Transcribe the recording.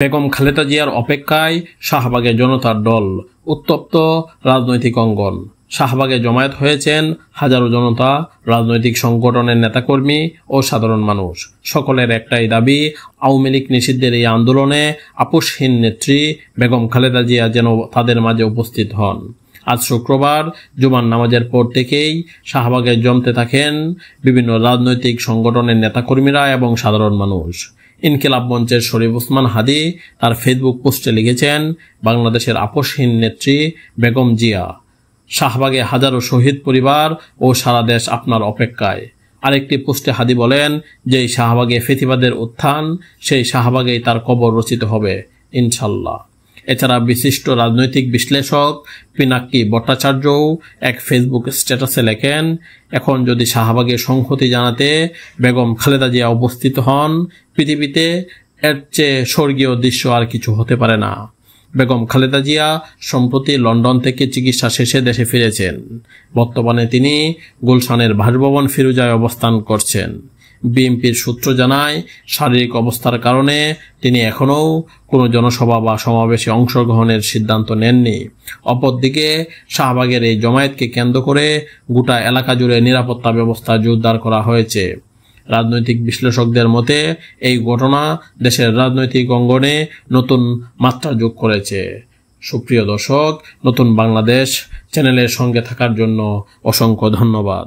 বেগম খালেদা জিয়ার অপেক্ষায় শাহবাগে জনতার দল, উত্তপ্ত রাজনৈতিক অঙ্গন। শাহবাগে জমায়েত হয়েছেন হাজারো জনতা, রাজনৈতিক সংগঠনের নেতাকর্মী ও সাধারণ মানুষ। সকলের একটাই দাবি, আওয়ামী লীগ নিষিদ্ধের এই আন্দোলনে আপোষহীন নেত্রী বেগম খালেদা জিয়া যেন তাদের মাঝে উপস্থিত হন। আজ শুক্রবার জুমার নামাজের পর থেকেই শাহবাগে জমতে থাকেন বিভিন্ন রাজনৈতিক সংগঠনের নেতাকর্মীরা এবং সাধারণ মানুষ। ইনকিলাব মঞ্চের শরীফ ওসমান হাদি তার ফেসবুক পোস্টে লিখেছেন, বাংলাদেশের আপোষহীন নেত্রী বেগম জিয়া, শাহবাগে হাজারো শহীদ পরিবার ও সারা দেশ আপনার অপেক্ষায়। আরেকটি পোস্টে হাদি বলেন, যেই শাহবাগে ফেতিবাদের উত্থান, সেই শাহবাগেই তার কবর রচিত হবে ইনশাল্লাহ। এছাড়া বিশিষ্ট রাজনৈতিক বিশ্লেষক পিনাক্কি ভট্টাচার্যও এক ফেসবুক স্ট্যাটাসে লেখেন, এখন যদি শাহবাগে সংহতি জানাতে বেগম খালেদা জিয়া উপস্থিত হন, পৃথিবীতে এর চেয়ে স্বর্গীয় দৃশ্য আর কিছু হতে পারে না। বেগম খালেদা জিয়া সম্প্রতি লন্ডন থেকে চিকিৎসা শেষে দেশে ফিরেছেন। বর্তমানে তিনি গুলশানের বাসভবন ফিরোজায় অবস্থান করছেন। বিএনপির সূত্র জানায়, শারীরিক অবস্থার কারণে তিনি এখনও কোনো জনসভা বা সমাবেশে অংশগ্রহণের সিদ্ধান্ত নেননি। অপরদিকে শাহবাগের এই জমায়েতকে কেন্দ্র করে গোটা এলাকা জুড়ে নিরাপত্তা ব্যবস্থা জোরদার করা হয়েছে। রাজনৈতিক বিশ্লেষকদের মতে এই ঘটনা দেশের রাজনৈতিক অঙ্গনে নতুন মাত্রা যোগ করেছে। সুপ্রিয় দর্শক, নতুন বাংলাদেশ চ্যানেলের সঙ্গে থাকার জন্য অসংখ্য ধন্যবাদ।